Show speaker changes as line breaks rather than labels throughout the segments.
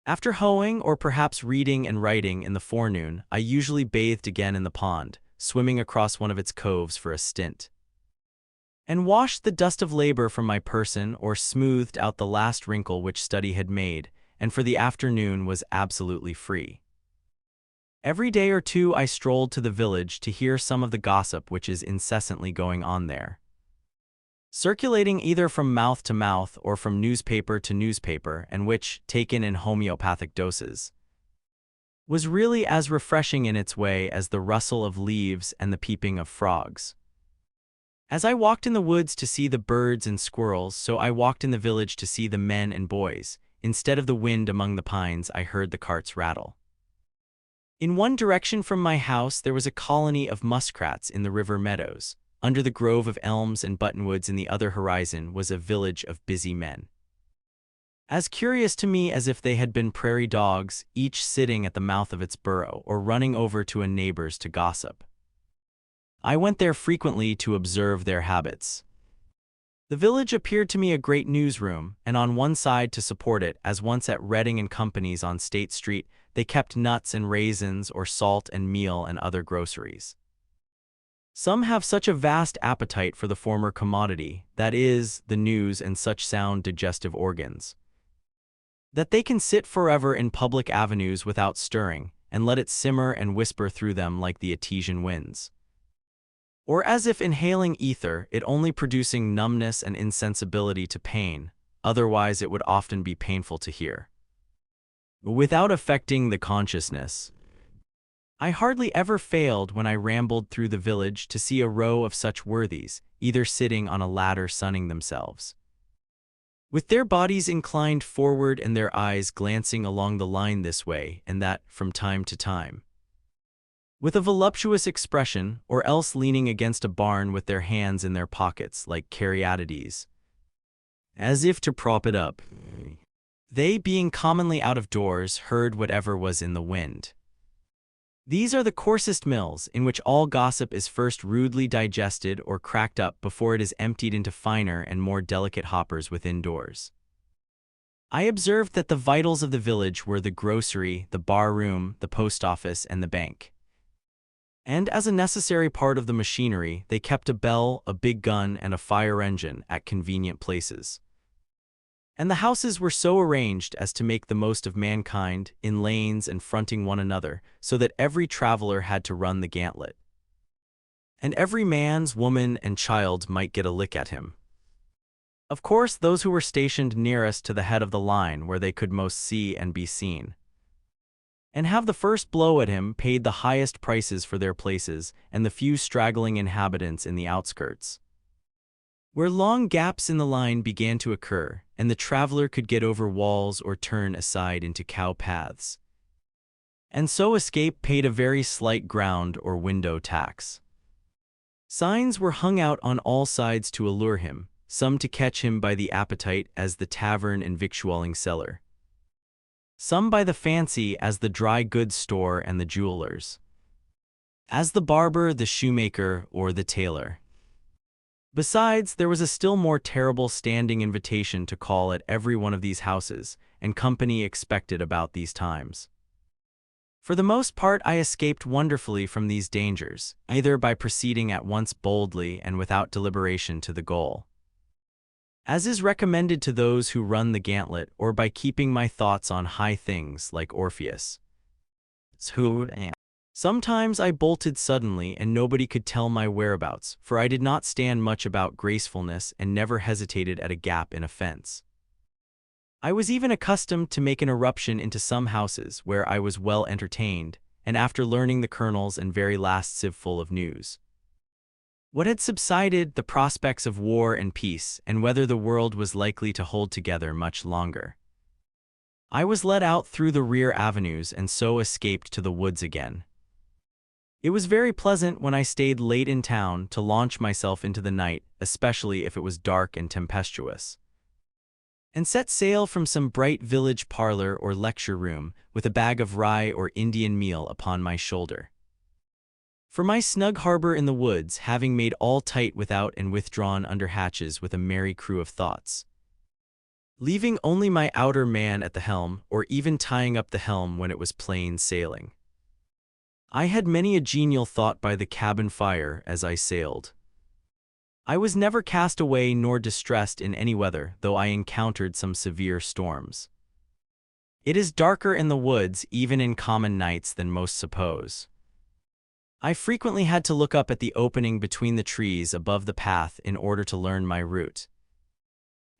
After hoeing or perhaps reading and writing in the forenoon, I usually bathed again in the pond, swimming across one of its coves for a stint, and washed the dust of labor from my person or smoothed out the last wrinkle which study had made, and for the afternoon was absolutely free. Every day or two I strolled to the village to hear some of the gossip which is incessantly going on there, circulating either from mouth to mouth or from newspaper to newspaper, and which, taken in homeopathic doses, was really as refreshing in its way as the rustle of leaves and the peeping of frogs. As I walked in the woods to see the birds and squirrels, so I walked in the village to see the men and boys. Instead of the wind among the pines, I heard the carts rattle. In one direction from my house there was a colony of muskrats in the river meadows. Under the grove of elms and buttonwoods in the other horizon was a village of busy men, as curious to me as if they had been prairie dogs, each sitting at the mouth of its burrow or running over to a neighbor's to gossip. I went there frequently to observe their habits. The village appeared to me a great newsroom, and on one side to support it, as once at Redding and Company's on State Street, they kept nuts and raisins or salt and meal and other groceries. Some have such a vast appetite for the former commodity, that is, the news and such sound digestive organs, that they can sit forever in public avenues without stirring, and let it simmer and whisper through them like the Etesian winds, or as if inhaling ether, it only producing numbness and insensibility to pain, otherwise it would often be painful to hear, without affecting the consciousness. I hardly ever failed when I rambled through the village to see a row of such worthies, either sitting on a ladder sunning themselves, with their bodies inclined forward and their eyes glancing along the line this way and that from time to time, with a voluptuous expression, or else leaning against a barn with their hands in their pockets like caryatides, as if to prop it up. They, being commonly out of doors, heard whatever was in the wind. These are the coarsest mills, in which all gossip is first rudely digested or cracked up before it is emptied into finer and more delicate hoppers within doors. I observed that the vitals of the village were the grocery, the bar-room, the post office, and the bank. And as a necessary part of the machinery, they kept a bell, a big gun, and a fire engine at convenient places. And the houses were so arranged as to make the most of mankind, in lanes and fronting one another, so that every traveler had to run the gauntlet, and every man's, woman, and child might get a lick at him. Of course, those who were stationed nearest to the head of the line, where they could most see and be seen, and have the first blow at him, paid the highest prices for their places, and the few straggling inhabitants in the outskirts, where long gaps in the line began to occur, and the traveler could get over walls or turn aside into cow paths, and so escape, paid a very slight ground or window tax. Signs were hung out on all sides to allure him, some to catch him by the appetite as the tavern and victualling cellar, some by the fancy as the dry goods store and the jewelers, as the barber, the shoemaker, or the tailor. Besides, there was a still more terrible standing invitation to call at every one of these houses, and company expected about these times. For the most part I escaped wonderfully from these dangers, either by proceeding at once boldly and without deliberation to the goal, as is recommended to those who run the gauntlet, or by keeping my thoughts on high things like Orpheus. Sometimes I bolted suddenly and nobody could tell my whereabouts, for I did not stand much about gracefulness and never hesitated at a gap in a fence. I was even accustomed to make an eruption into some houses where I was well entertained, and after learning the colonel's and very last sieveful of news, what had subsided, the prospects of war and peace, and whether the world was likely to hold together much longer, I was led out through the rear avenues and so escaped to the woods again. It was very pleasant when I stayed late in town to launch myself into the night, especially if it was dark and tempestuous, and set sail from some bright village parlor or lecture room with a bag of rye or Indian meal upon my shoulder, for my snug harbor in the woods, having made all tight without and withdrawn under hatches with a merry crew of thoughts, leaving only my outer man at the helm, or even tying up the helm when it was plain sailing. I had many a genial thought by the cabin fire as I sailed. I was never cast away nor distressed in any weather, though I encountered some severe storms. It is darker in the woods, even in common nights, than most suppose. I frequently had to look up at the opening between the trees above the path in order to learn my route,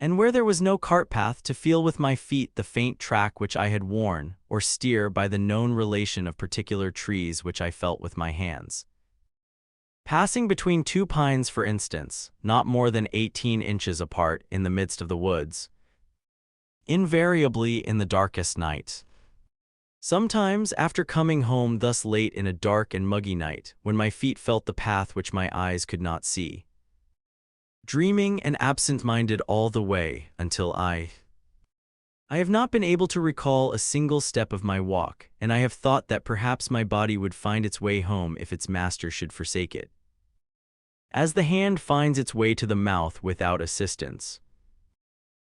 and where there was no cart path, to feel with my feet the faint track which I had worn, or steer by the known relation of particular trees which I felt with my hands. Passing between two pines, for instance, not more than 18 inches apart in the midst of the woods, invariably in the darkest night. Sometimes, after coming home thus late in a dark and muggy night, when my feet felt the path which my eyes could not see, dreaming and absent-minded all the way, until I have not been able to recall a single step of my walk, and I have thought that perhaps my body would find its way home if its master should forsake it, as the hand finds its way to the mouth without assistance.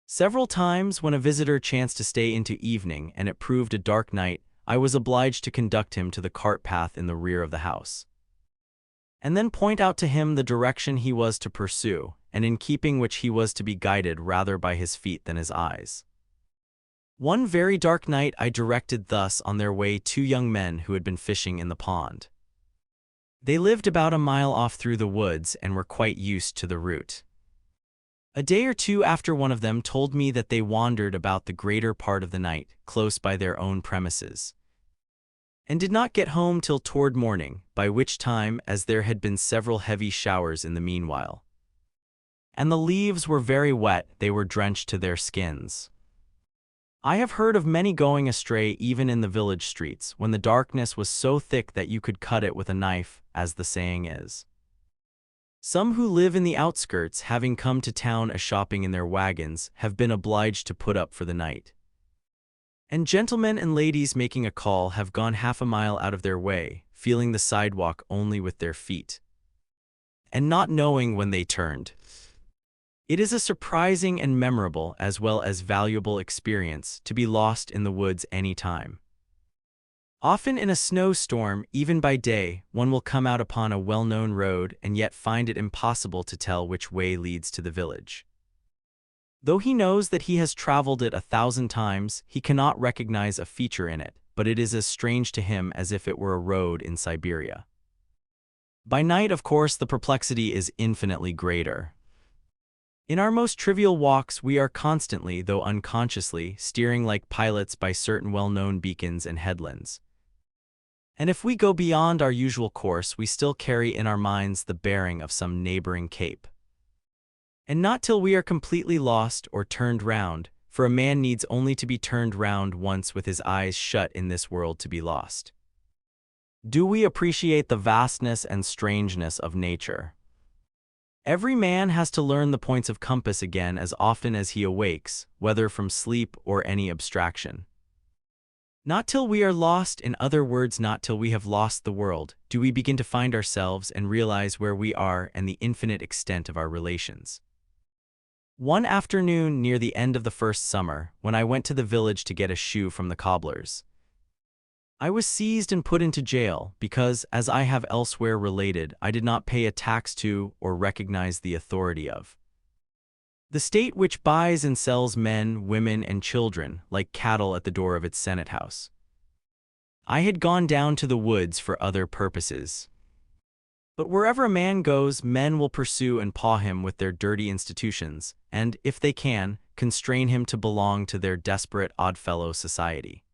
Several times, when a visitor chanced to stay into evening and it proved a dark night, I was obliged to conduct him to the cart path in the rear of the house, and then point out to him the direction he was to pursue, and in keeping which he was to be guided rather by his feet than his eyes. One very dark night I directed thus on their way two young men who had been fishing in the pond. They lived about a mile off through the woods and were quite used to the route. A day or two after, one of them told me that they wandered about the greater part of the night, close by their own premises, and did not get home till toward morning, by which time, as there had been several heavy showers in the meanwhile, and the leaves were very wet, they were drenched to their skins. I have heard of many going astray even in the village streets, when the darkness was so thick that you could cut it with a knife, as the saying is. Some who live in the outskirts, having come to town a-shopping in their wagons, have been obliged to put up for the night. And gentlemen and ladies making a call have gone half a mile out of their way, feeling the sidewalk only with their feet, and not knowing when they turned. It is a surprising and memorable as well as valuable experience to be lost in the woods any time. Often in a snowstorm, even by day, one will come out upon a well-known road and yet find it impossible to tell which way leads to the village. Though he knows that he has traveled it 1,000 times, he cannot recognize a feature in it, but it is as strange to him as if it were a road in Siberia. By night, of course, the perplexity is infinitely greater. In our most trivial walks, we are constantly, though unconsciously, steering like pilots by certain well-known beacons and headlands. And if we go beyond our usual course, we still carry in our minds the bearing of some neighboring cape. And not till we are completely lost or turned round, for a man needs only to be turned round once with his eyes shut in this world to be lost, do we appreciate the vastness and strangeness of nature. Every man has to learn the points of compass again as often as he awakes, whether from sleep or any abstraction. Not till we are lost, in other words, not till we have lost the world, do we begin to find ourselves and realize where we are and the infinite extent of our relations. One afternoon near the end of the first summer, when I went to the village to get a shoe from the cobbler's, I was seized and put into jail because, as I have elsewhere related, I did not pay a tax to or recognize the authority of the state, which buys and sells men, women, and children like cattle at the door of its Senate house. I had gone down to the woods for other purposes. But wherever a man goes, men will pursue and paw him with their dirty institutions, and, if they can, constrain him to belong to their desperate oddfellow society.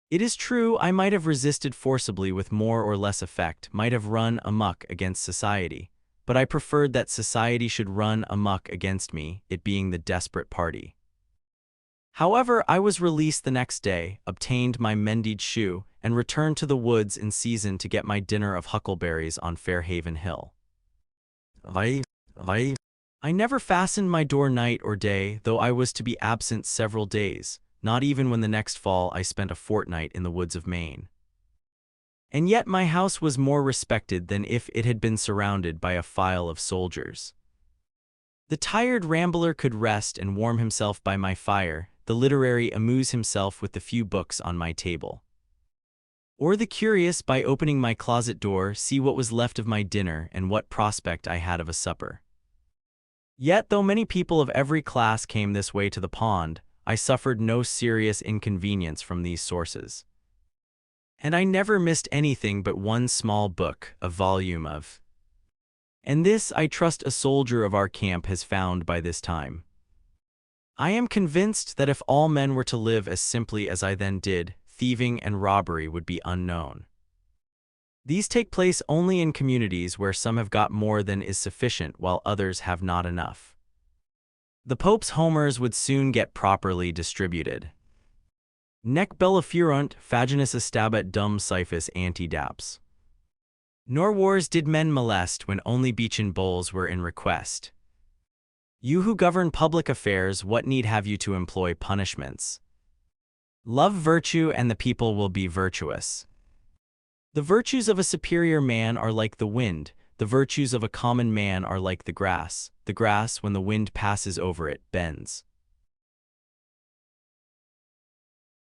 It is true, I might have resisted forcibly with more or less effect, might have run amok against society, but I preferred that society should run amok against me, it being the desperate party. However, I was released the next day, obtained my mended shoe, and returned to the woods in season to get my dinner of huckleberries on Fairhaven Hill. I never fastened my door night or day, though I was to be absent several days, not even when the next fall I spent a fortnight in the woods of Maine. And yet my house was more respected than if it had been surrounded by a file of soldiers. The tired rambler could rest and warm himself by my fire, the literary amuse himself with the few books on my table. Or the curious, by opening my closet door, see what was left of my dinner and what prospect I had of a supper. Yet, though many people of every class came this way to the pond, I suffered no serious inconvenience from these sources. And I never missed anything but one small book, a volume of. And this, I trust, a soldier of our camp has found by this time. I am convinced that if all men were to live as simply as I then did, thieving and robbery would be unknown. These take place only in communities where some have got more than is sufficient while others have not enough. The Pope's homers would soon get properly distributed. Nec bellafurunt faginus estabat dum cyphus antidaps. Nor wars did men molest when only beechen bowls were in request. You who govern public affairs, what need have you to employ punishments? Love virtue and the people will be virtuous. The virtues of a superior man are like the wind, the virtues of a common man are like the grass, when the wind passes over it, bends.